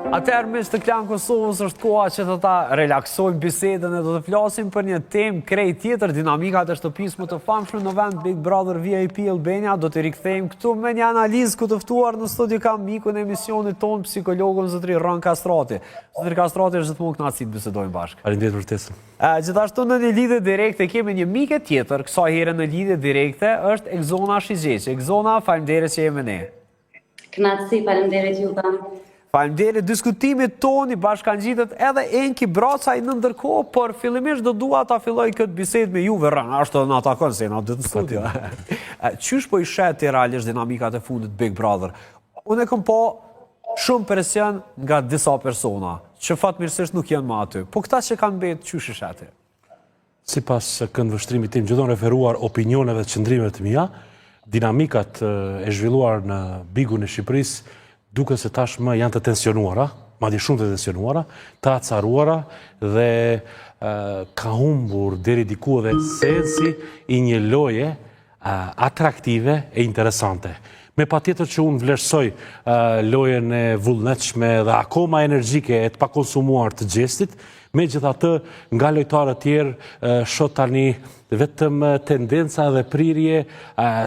Atëherë, mes të Klan Kosovës është koha që të ta relaksojmë bisedën e do të flasim për një temë krejt tjetër, dinamikat e shtëpisë më të famshme në vend Big Brother VIP Albania. Do të rikthejmë këtu me një analizë ku të ftuar në studio kam mikun e emisionit tonë, psikologun zotëri Ron Kastrati. Zotëri Kastrati është gjithmonë kënaqësi të bisedojmë bashkë. Faleminderit për ftesën. Gjithashtu në një lidhje direkte kemi një mike tjetër, kësaj here në lidhje direkte është Egzona Shigjeqi. Egzona, faleminderit që jemi ne. Kënaqësi, faleminderit juve. Faleminderit, diskutimit toni bashkangjitet edhe Enki Bracaj në ndërkohë, por fillimisht do dua ta filloj këtë bisedë me juve, Rana, ashtu na takon se na dytë në studio. Qysh po i shet ti realisht dinamikat e fundit Big Brother? Unë kam po shumë presion nga disa persona, që fatmirësisht nuk janë më aty. Po këta që kanë mbetë, qysh i sheti? Sipas këndvështrimit tim, gjithmonë referuar opinioneve dhe qëndrimeve të mia, dinamikat e zhvilluar në Bigun e Shqipërisë duke se tashmë janë të tensionuara, madje shumë të tensionuara, të acaruara dhe ka humbur deri diku edhe sensi i një loje atraktive e interesante. Me patjetër që unë vlerësoj lojen e vullnetshme dhe akoma energjike e të pakonsumuar të Gjestit, megjithatë nga lojtarët tjerë shoh tani vetëm tendenca dhe prirje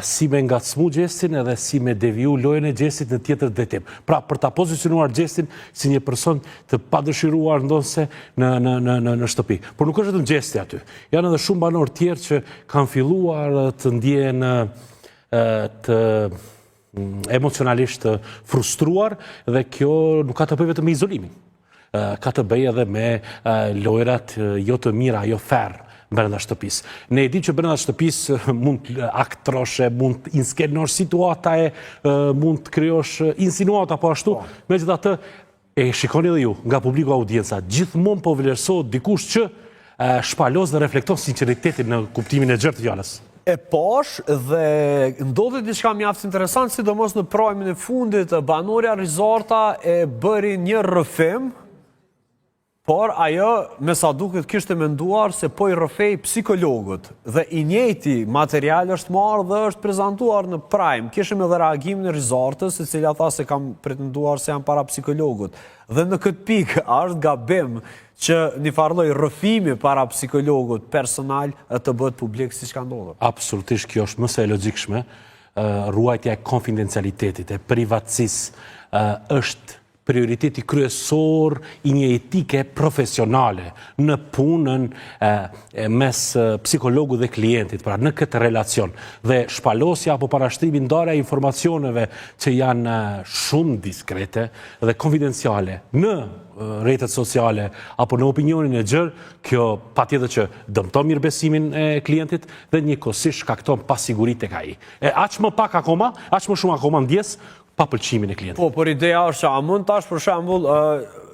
si me ngacmu Gjestin edhe si me deviju lojën e Gjestit në tjetër drejtim. Pra, për ta pozicionuar Gjestin si një person të padëshiruar ndonse në shtëpi. Por nuk është vetëm Gjesti aty. Janë edhe shumë banorë tjerë që kanë filluar të ndjehen të emocionalisht frustruar dhe kjo nuk ka të bëjë vetëm me izolimin. Ka të bëjë edhe me lojrat jo të mira, jo fair brenda shtëpisë. Ne e di që brenda shtëpisë mund të aktroshe, mund të inskenosh situata mund të krijosh insinuata po ashtu, megjithatë e shikoni edhe ju nga publiku audienca, gjithmonë po vlerësohet dikush që shpalos dhe reflekton sinqeritetin në kuptimin e gjerë të fjalës. E posh dhe ndodhi diçka mjaft interesant, sidomos në prajmin e fundit, banorja Rizorta e bëri një rrëfim, por ajo me sa duket kishte menduar se po i rrëfej psikologët dhe i njëjti material është marrë dhe është prezantuar në Prime. Kishim edhe reagimin e Rizortës, e cila tha se kam pretenduar se janë para psikologët. Dhe në këtë pikë është gabim që një farloj rrëfimi para psikologët personal të bëhet publik siç ka ndodhur. Absolutisht kjo është më se e logjikshme. Ruajtja e konfidencialitetit, e privatësisë është prioriteti kryesor i një etike profesionale në punën mes psikologu dhe klientit, pra në këtë relacion. Dhe shpalosja apo parashtrimi, ndarja e informacioneve që janë shumë diskrete dhe konfidenciale në rrjetet sociale apo në opinionin e gjerë, kjo patjetër që dëmton mirëbesimin e klientit dhe njëkohësisht shkakton pasiguri tek ai. Aq më pak akoma, aq më shumë akoma ndjes pa pëlqimin e klientit. Po, por ideja është që a mund tash për shembull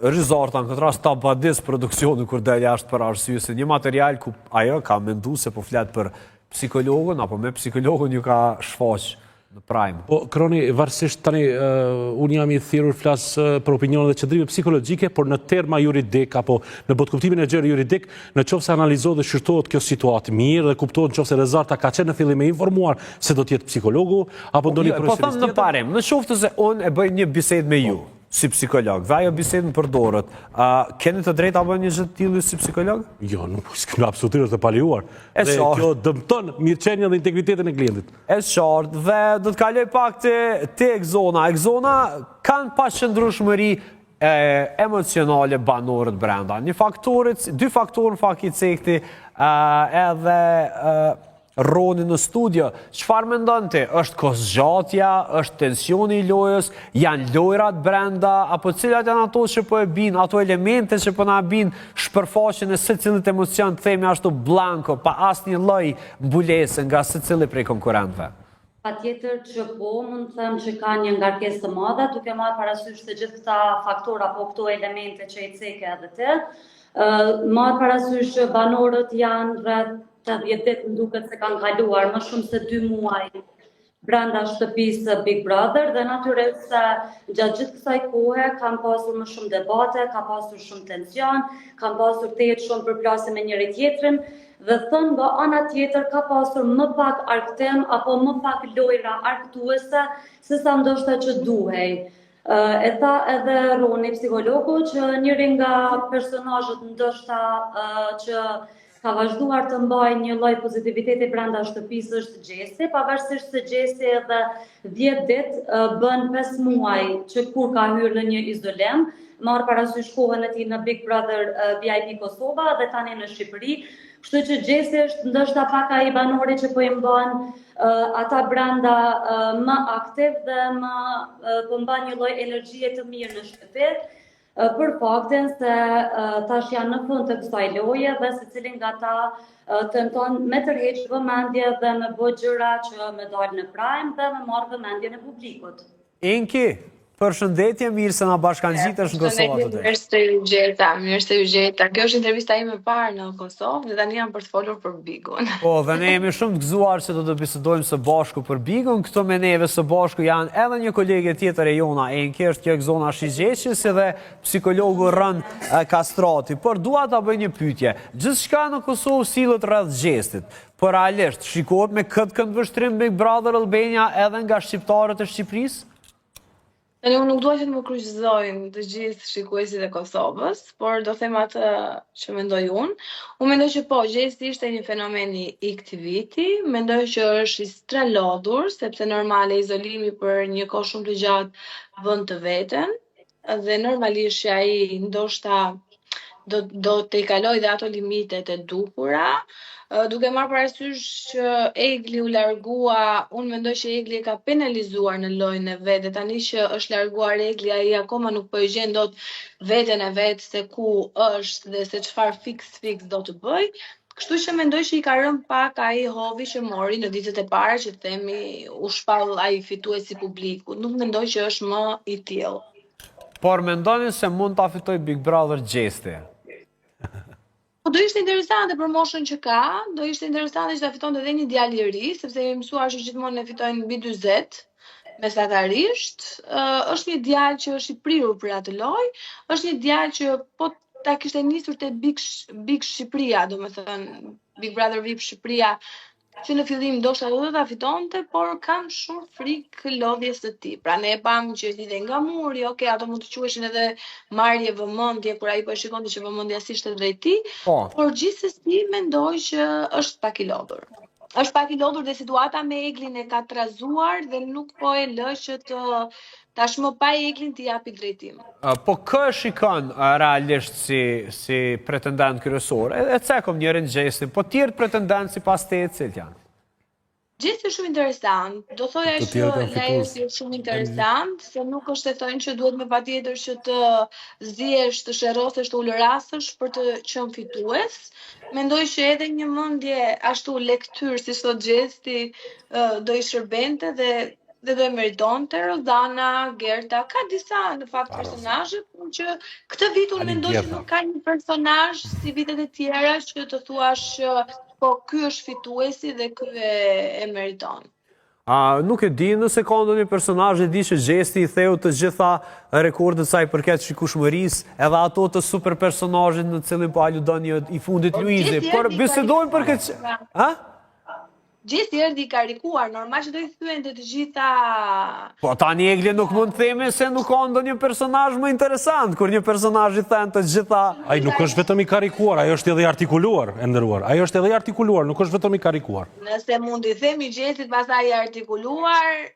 Rizorta në këtë rast ta badis produksionin kur del jashtë për arsye se një material ku ajo ka menduar se po flet për psikologun apo me psikologun ju ka shfaq në Prime. Po, Kroni, varësisht tani unë jam i thirrur flas për opinionet dhe qëndrime psikologjike, por në terma juridik apo në botkuptimin e gjerë juridik, nëse analizohet dhe shqyrtohet kjo situatë mirë dhe kuptohet nëse Rizorta ka qenë në fillim e informuar se do të jetë psikologu apo ndonjë profesionist. Po them në parem, në qoftë se unë e bëj një bisedë me ju si psikolog, dhe ajo bisedë më përdorët, keni të drejtë apo një gjë të tillë si psikolog? Jo, nuk absolutisht të palejuar. Dhe kjo dëmton mirëqenien dhe integritetin e klientit. E qartë, dhe do të kaloj pak te Egzona. Egzona kanë paqëndrueshmëri emocionale banorët brenda. Dy faktorë në fakt i cekti edhe Roni në studio. Çfarë mendon ti? Është kohëzgjatja, është tensioni i lojës, janë lojrat brenda, apo cilat janë ato që po e bin, ato elemente që po na bin shpërfaqjen e secilit emocion, themi ashtu blanko, pa asnjë lloj mbulese nga secili prej konkurrentëve? Patjetër që po, mund të them që ka një ngarkesë të madhe, duke marrë parasysh të gjithë këta faktora apo këto elemente që i ceke edhe ti. Marrë parasysh që banorët janë rreth 80 më duket se kanë kaluar më shumë se 2 muaj brenda shtëpisë Big Brother dhe natyrisht se gjatë gjithë kësaj kohe kanë pasur më shumë debate, ka pasur shumë tension, kanë pasur të jetë shumë përplasje me njëri tjetrin dhe thënë nga ana tjetër ka pasur më pak arktem apo më pak lojra argëtuese se sa ndoshta që duhej. E tha edhe Roni, psikologu, që njëri nga personazhet ndoshta që ka vazhduar të mbajë një lloj pozitiviteti brenda shtëpisë është Gjesi, pavarësisht se Gjesi edhe 10 ditë bën 5 muaj që kur ka hyrë në një izolim, marr parasysh kohën e tij në Big Brother VIP Kosova dhe tani në Shqipëri. Kështu që Gjesi është ndoshta pak ai banori që po i bën ata brenda më aktiv dhe po mban një lloj energjie të mirë në shtëpi, për faktin se tash janë në fund të kësaj loje dhe secili nga ta tenton me tërheq vëmendje dhe me bë gjëra që me dalë në prime dhe me marrë vëmendjen e publikut. Inki, përshëndetje, mirë se na bashkangjitesh në Kosovë today. Mirë se ju gjeta, mirë se ju gjeta. Kjo është intervista ime e parë në Kosovë dhe tani jam për të folur për Bigun. Po, dhe ne jemi shumë të gëzuar që do të bisedojmë së bashku për Bigun. Këto me neve së bashku janë edhe një kolege tjetër e jona, Enki, është kjo Exona Shigjeqis edhe psikologu Rën Kastrati. Por dua ta bëj një pyetje. Gjithçka në Kosovë sillet rreth Gjestit. Por realisht shikohet me këtë këndvështrim Big Brother Albania edhe nga shqiptarët e Shqipërisë? Tani unë nuk dua që të më kryqëzojnë të gjithë shikuesit e Kosovës, por do them atë që mendoj unë. Unë mendoj që po, Gjesi ishte një fenomen i këtij viti, mendoj që është i strelodhur, sepse normale izolimi për një kohë shumë të gjatë vën të veten, dhe normalisht që ai ndoshta do të i kaloj dhe ato limitet e dukura, duke marrë parasysh që Egli u largua, unë mendoj që Egli e ka penalizuar në lojën e vet, dhe tani që është larguar Egli, ai akoma nuk po i gjen dot veten e vet se ku është dhe se çfarë fiks do të bëj. Kështu që mendoj që i ka rënë pak ai hovi që mori në ditët e para që themi u shpall ai fituesi publiku. Nuk mendoj që është më i tillë. Por mendoni se mund ta fitoj Big Brother Gjesti? Do ishte interesante për moshën që ka, do ishte interesante që ta fitonte edhe një djalë i ri, sepse jemi mësuar që gjithmonë ne fitojnë mbi 40 mesatarisht. Është një djalë që është i prirur për atë lojë, është një djalë që po ta kishte nisur te Big Shqipëria, domethënë Big Brother VIP Shqipëria, që në fillim ndoshta do ta fitonte, por kam shumë frikë lodhjes së tij. Pra ne e pam që lidhe nga muri, ato mund të quheshin edhe marrje vëmendje kur ai po e shikonte që vëmendja ishte drejt tij, por gjithsesi mendoj që është pak i lodhur. Është pak i lodhur dhe situata me Eglin e ka trazuar dhe nuk po e lë që të tashmë pa Eglin të japi drejtim. Po kë shikon realisht si pretendent kryesor? E cekom njërin Gjesin, po tjerë pretendent sipas teje cilët janë? Gjesi është shumë interesant. Do thoja që Lajësi është shumë interesant, se nuk është e thënë që duhet me patjetër që të zihesh, të sherrosesh, të ulërasësh për të qenë fitues. Mendoj që edhe një mendje ashtu lektyr si sot Gjesi do i shërbente dhe do e meritonte. Rozana, Gerta, ka disa në fakt personazhe, por që këtë vit unë mendoj që nuk ka një personazh si vitet e tjera që të thuash po ky është fituesi dhe ky e meriton. Nuk e di nëse ka ndonjë personazh e di që Gjesti i theu të gjitha rekordet sa i përket shikueshmërisë, edhe ato të super personazhit në cilin po aludon i fundit Luizi, por bisedojmë për këtë. Gjesi erdhi i karikuar, normal që do i thyente të gjitha. Po tani Egli nuk mund të themi se nuk ka ndonjë personazh më interesant, kur një personazh i thën të gjitha. Ai nuk është vetëm i karikuar, ai është edhe i artikuluar, e nderuar. Ai është edhe i artikuluar, nuk është vetëm i karikuar. Nëse mund i themi Gjesit pastaj i artikuluar,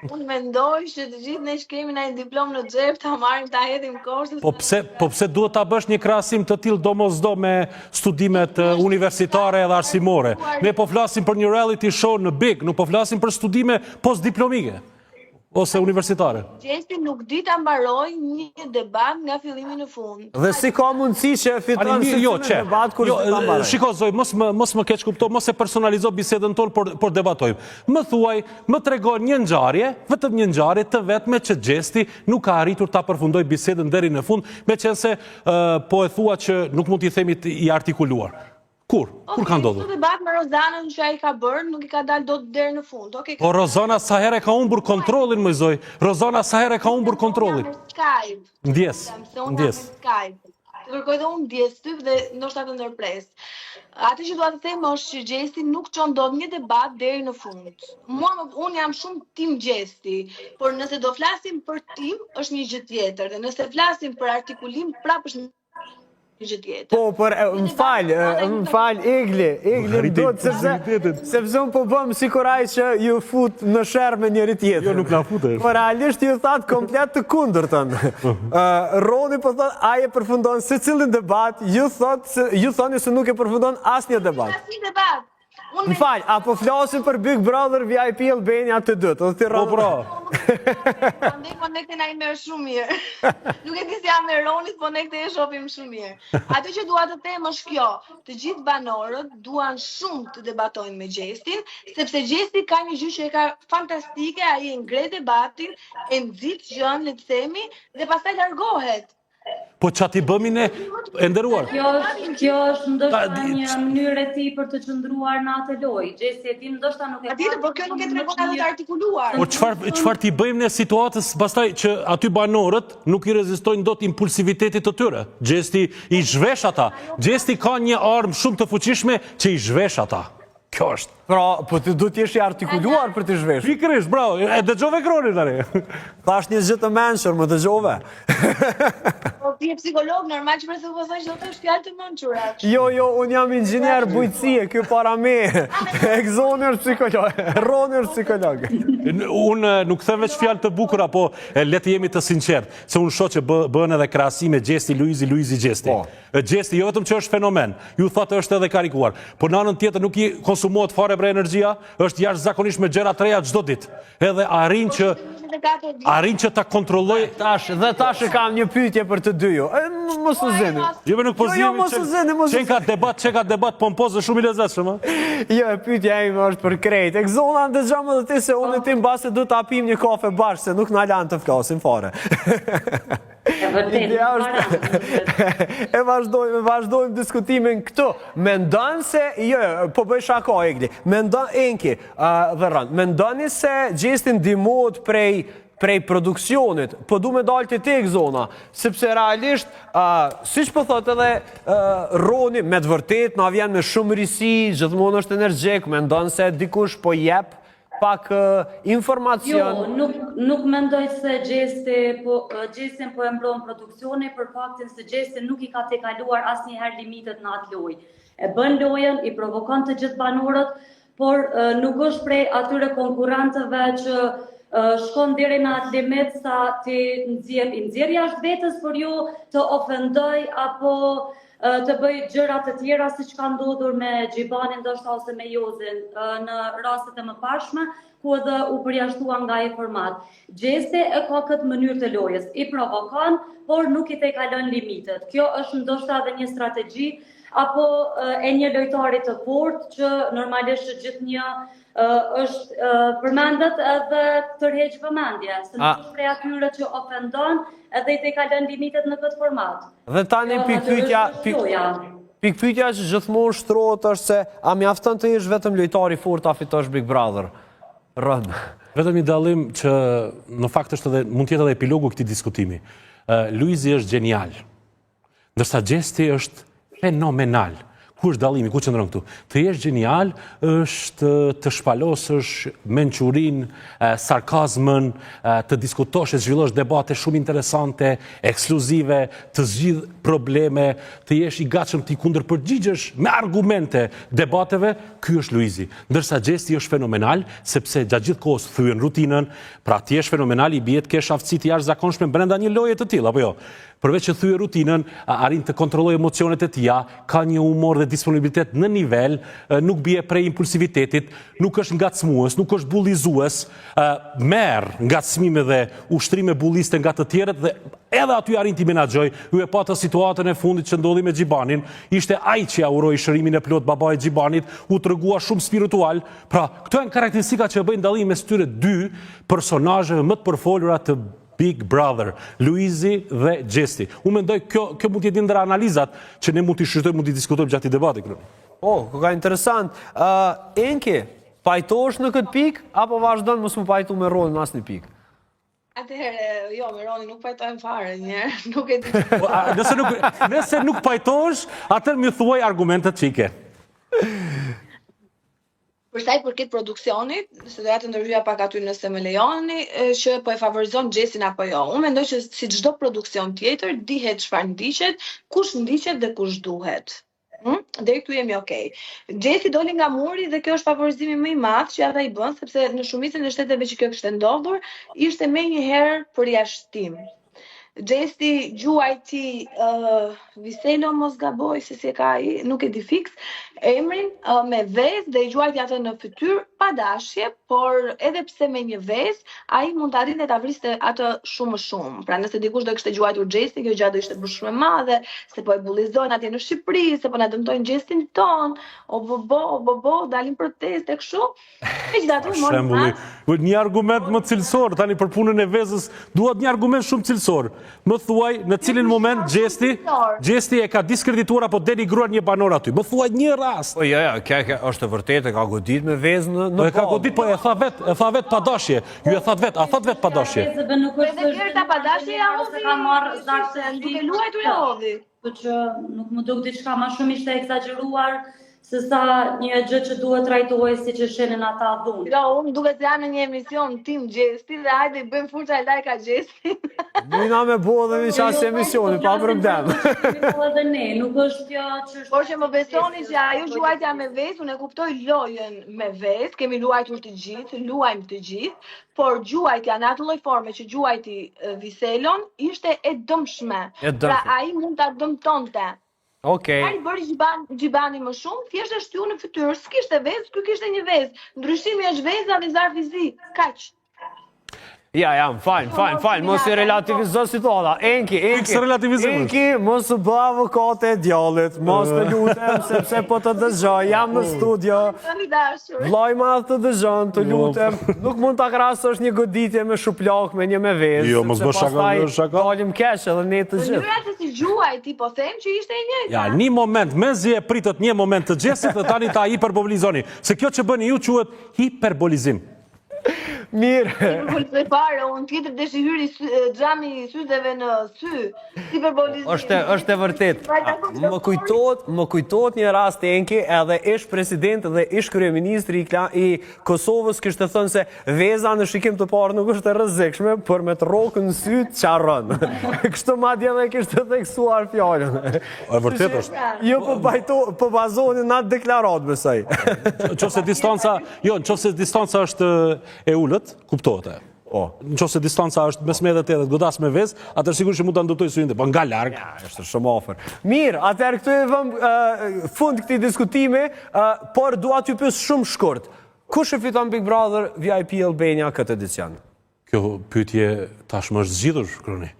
unë mendoj që të gjithë ne që kemi një diplomë në xhep ta marrim ta hedhim korsës. Po pse duhet ta bësh një krahasim të tillë domosdo me studimet universitare dhe arsimore? Ne po flasim për një reality show në Big, nuk po flasim për studime postdiplomike ose universitare. Gjesi nuk di ta mbaroj një debat nga fillimi në fund. Dhe si ka mundësi që e fiton si debat kur ta mbaroj? Shiko Zoj, mos më keq kupto, mos e personalizo bisedën tonë, por debatojmë. Më thuaj, më tregon një ngjarje, vetëm një ngjarje të vetme që Gjesti nuk ka arritur ta përfundoj bisedën deri në fund, meqense po e thua që nuk mund t'i themi i artikuluar. Kur ka ndodhur? Këtë debat me Rozanën që ai ka bërë, nuk i ka dalë dot deri në fund. Po Rozana sa herë ka humbur kontrollin, më Zoj. Rozana sa herë ka humbur kontrollin. Ndjes. të kërkoj dhe unë ndjes ty dhe ndoshta të ndërpres. Atë që dua të them është që Gjesti nuk çon dot një debat deri në fund. Unë jam shumë tim Gjesti, por nëse do flasim për tim është një gjë tjetër dhe nëse flasim për artikulim prapë është një gjë tjetër. Po, për më fal, Egli, do të sepse unë po bëm sikur ai që ju fut në sherr me njëri tjetër. Jo, nuk na futesh. Por realisht ju thatë komplet të kundërtën. Roni po thot ai e përfundon secilin debat, ju thoni se nuk e përfundon asnjë debat. Asnjë debat. Më fal, apo flasim për Big Brother VIP Albania të dytë, ose ti Po, pra. Andaj po nekte na i merr shumë mirë. Nuk e di si jam me Ronit, po nekte e shohim shumë mirë. Atë që dua të them është kjo, të gjithë banorët duan shumë të debatojnë me Gjestin, sepse Gjesti ka një gjë që e ka fantastike, ai e ngre debatin, e nxit gjën, le të themi, dhe pastaj largohet. Po qa ti bëmi ne e ndëruar? Kjo është ndoshta një mënyrë e tij për të qëndruar në atë lojë. Gjesti e dim ndoshta nuk e Ditë, por kjo nuk e tregon atë të artikuluar. Po çfarë ti bëjmë në situatës pastaj që aty banorët nuk i rezistojnë dot impulsivitetit të tyre. Gjesti i zhvesh ata. Gjesti ka një armë shumë të fuqishme që i zhvesh ata. Kjo është. Pra, po ti du t'jesh i artikuluar për t'i zhvesh. Pikërisht, bravo, e dëgjove Kronin tani. Thash një gjë të mençur, më dëgjove. Po ti je psikolog, normal që presupozoj që do të është fjalë të mençura. Jo, unë jam inxhinier bujqësie, ky para me. Egzoni është psikolog, Roni është psikolog. Unë nuk them veç fjalë të bukura, po le të jemi të sinqert, se unë shoh që bën edhe krahasime Gjesti Luizi Gjesti. Gjesti jo vetëm që është fenomen, ju thotë është edhe karikuar, por në anën tjetër nuk i konsumohet fare bre energjia, është jashtëzakonisht me gjëra të reja çdo ditë. Edhe arrin që ta kontrolloj. Tash e kam një pyetje për të dy ju. Mos u zeni. Jo, nuk po zgjidhemi. Mos u zeni, Çka debat pompozë shumë i lezetshëm, ë? Jo, pyetja ime është për krejt. Egzona, dëgjojmë edhe ti se unë e ti mbase du ta pim një kafe bashkë, se nuk na lan të flasim fare. E vazhdojmë diskutimin këtu. Mendon se, po bëj shaka Egli, Enki dhe Rën, mendoni se Gjesti ndihmohet prej produksionit, po du me dalë të tek zona, sepse realisht, si që po thot edhe Roni, me të vërtet, na vjen me shumë risi, gjithmonë është energjik, mendon se dikush po jep pak informacion. Jo, nuk mendoj se Gjestin po e mbron produksioni për faktin se Gjesti nuk i ka tejkaluar asnjëherë limitet në atë lojë. E bën lojën, i provokon të gjithë banorët, por nuk është prej atyre konkurrentëve që shkon deri në atë limit sa ti nxjerr jashtë vetës për ju të ofendoj apo të bëj gjëra të tjera siç ka ndodhur me Xhibanin ndoshta ose me Jozin në rastet e mëparshme ku edhe u përjashtua nga ai format. Gjesti e ka këtë mënyrë të lojës, i provokon, por nuk i tejkalon limitet. Kjo është ndoshta edhe një strategji apo e një lojtari të fortë që normalisht gjithnjë është përmendet edhe tërheq vëmendje, se nuk është prej atyre që ofendon edhe i tejkalon limitet në këtë format. Dhe tani pikpyetja që gjithmonë shtrohet është se a mjafton të jesh vetëm lojtari fort ta fitosh Big Brother? Rën. Vetëm një dallim që në fakt është edhe mund të jetë edhe epilogu i këtij diskutimi. Luizi është genial, ndërsa Gjesti është fenomenal. Ku është dallimi, ku qëndron këtu? Të jesh genial është të shpalosësh mençurinë, sarkazmën, të diskutosh e zhvillosh debate shumë interesante, ekskluzive, të zgjidh probleme, të jesh i gatshëm të kundërpërgjigjesh me argumente debateve, ky është Luizi. Ndërsa Gjesti është fenomenal sepse gjatë gjithë kohës thyen rutinën, pra ti je fenomenal, i bie të kesh aftësi të jashtëzakonshme brenda një loje të tillë, apo jo? Përveç që thyë rutinën, arrin të kontrollojë emocionet e tija, ka një humor dhe disponibilitet në nivel, nuk bie prej impulsivitetit, nuk është ngacmues, nuk është bullizues, merr ngacmime dhe ushtrime bulliste nga të tjerët dhe edhe aty arrin t'i menaxhoj. Ju e patë situatën e fundit që ndodhi me Xhibanin, ishte ai që ja uroi shërimin e plot babait Xhibanit, u tregua shumë spiritual. Pra, këto janë karakteristika që bëjnë dallim mes tyre dy personazheve më të përfolura të Big Brother, Luizi dhe Gjesti. Unë mendoj kjo mund t'jetë ndër analizat që ne mund t'i shqyrtojmë, mund t'i diskutojmë gjatë i debatit. Ka interesant. Enki, pajtosh në këtë pikë, apo vazhdon mos më pajtu me rolin në asnjë pikë? Atëherë, jo, me Roni nuk pajtojmë fare njerë, nuk e di. Nëse nuk pajtosh, atër më thuaj argumentet që i ke. Për sa i përket produksionit, se doja të ndërhyja pak aty nëse më lejoni, që po e favorizon Xhesin apo jo. Unë mendoj që si çdo produksion tjetër, dihet çfarë ndiqet, kush ndiqet dhe kush duhet. Deri këtu jemi okay. Xhesi doli nga muri dhe kjo është favorizimi më i madh që ata i bën, sepse në shumicën e shteteve që kjo kishte ndodhur, ishte menjëherë përjashtim. Xhesi gjuajti Viselo mos gaboj se si e ka ai, nuk e di fiks emrin, me vezë dhe i gjuajti atë në fytyrë pa dashje, por edhe pse me një vezë, ai mund të arrinte ta vriste atë shumë më shumë. Pra nëse dikush do kishte gjuajtur Xhesin, kjo gjë do ishte bërë shumë e madhe, se po e bullizojnë atje në Shqipëri, se po na dëmtojnë Xhesin ton, o bo, dalin proteste kështu. Megjithatë, një argument më cilësor, tani për punën e vezës, duhet një argument shumë cilësor. Më thuaj në cilin moment Xhesi e ka diskredituar apo denigruar një banor aty. Më thuaj një rast. Jo, kjo është e vërtetë, e ka godit me vezë në Po e ka godit, po e tha vet pa dashje. Ju e that vet, a that vet pa dashje. Edhe Gerta pa dashje ja hodhi, duke luajtur ja hodhi. Po që nuk më duk diçka më shumë ishte eksagjeruar se sa një gjë që duhet trajtohej siç e shenin ata dhunë. Jo, unë duket se jam në një emision tim Xhesi dhe hajde i bëjmë furça e lajka Xhesin. Dujna me bo dhe një qasë emisioni, pa problem. Edhe ne, nuk është kjo që është... Por që më besoni që ajo gjuajtja me vezë, unë e kuptoj lojën me vezë, kemi luajtur të gjithë, luajmë të gjithë, por gjuajtja në atë lloj forme që gjuajti Viselon ishte e dëmshme. Pra ai mund ta dëmtonte. Ai bëri gjibani më shumë, thjesht e shtyu në fytyrë, s'kishte vezë, ky kishte një vezë. Ndryshimi është veza dhe zar fizik, kaq. Ja, fajn, mos e relativizo situata. Enki, mos u bë avokate e djallit, mos të lutem, sepse po të dëgjoj, jam në studio. Vllai madh të dëgjon, të lutem. Nuk mund ta krahasosh një goditje me shuplak me një me vezë. Jo, mos bësh shaka. Dalim keq edhe ne të gjithë. Mënyra se si gjuajti, po them që ishte e njëjta. Ja, një moment, mezi e pritët një moment të Xhesit dhe tani ta hiperbolizoni. Se kjo që bëni ju quhet hiperbolizim. Mirë. Hiperbolizoj fare, unë tjetër deshi hyri xhami i syzeve në sy. Hiperbolizim. Është e vërtet. Më kujtohet një rast Enki, edhe ish president dhe ish kryeministri i Kosovës kishte thënë se veza në shikim të parë nuk është e rrezikshme, por me të rrokën në sy qarron. Kështu madje edhe kishte theksuar fjalën. E vërtet është. Jo po bazoheni në atë deklaratë besoj. Nëse distanca është e ulët, kuptohet e. Nëse distanca është mes me dhe të edhe godas me vezë, atër sigur që mund të ndërtoj syrin, po nga larg. Është shumë afër. Mirë, atëherë këtu e vëm fund këtij diskutimi, por dua t'ju pyes shumë shkurt. Kush e fiton Big Brother VIP Albania këtë edicion? Kjo pyetje tashmë është zgjidhur, Kroni.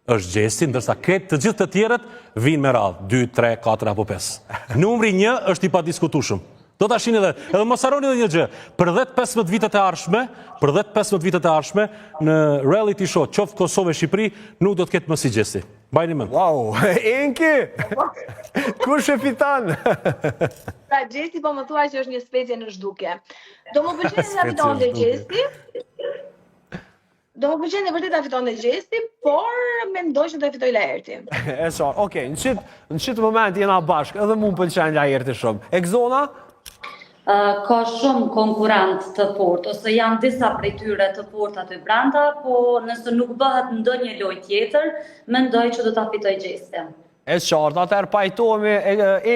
Është Xhesi, ndërsa të gjithë të tjerët vinë me radhë, 2, 3, 4 apo 5. Numri 1 është i padiskutueshëm. Do ta shihni edhe mos harroni edhe një gjë. Për 10-15 vitet e ardhshme, në reality show, qoftë Kosovë e Shqipëri, nuk do të ketë më si Xhesi. Mbajini mend. Wow, Enki! Kush e fiton? Pra Xhesi po më thuaj që është një specie në zhdukje. Do më pëlqen ta fitonte Xhesi. Do më pëlqen e vërtet ta fitonte Xhesi, por mendoj që do e fitoj Laerti. E qartë. Okej, në çit moment jena bashkë, edhe mua m'pëlqen Laerti shumë. Exona? Ka shumë konkurrent të fortë, ose janë disa prej tyre të fortë aty brenda, po nëse nuk bëhet ndonjë lojë tjetër, mendoj që do ta fitoj Xhesi. E qartë, atëherë pajtohemi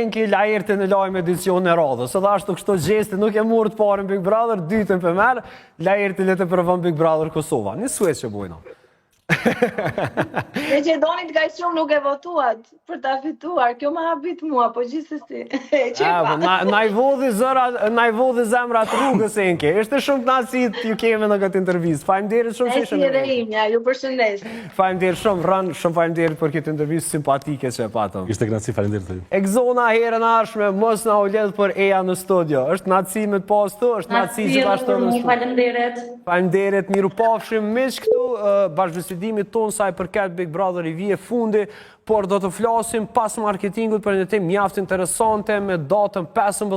Enki Laerti në lajm edicion e radhës. Edhe ashtu kështu Xhesi nuk e morë të parën Big Brother, dytën për merr, Laerti le të provon Big Brother Kosova. Një suet që bujna. Maqedonit ka shumë nuk e votuat për ta fituar. Kjo më habit mua, po gjithsesi. Na i vodhi zemrat rrugës Enki. Ishte shumë kënaqësi ju kemi në këtë intervistë. Faleminderit shumë që ishte. Edhe imja, ju përshëndes. Faleminderit shumë, shumë faleminderit për këtë intervistë simpatike që e patëm. Ishte kënaqësi, faleminderit. Exona herën e ardhshme mos na u lidh për Eja në studio. Është kënaqësi me të postu, është kënaqësi që vazhdon. Faleminderit. Faleminderit, mirupafshim miq këtu bashkëbisedimit ton sa i përket Big Brother i vije fundi, por do të flasim pas marketingut për një temë mjaft interesante me datën 15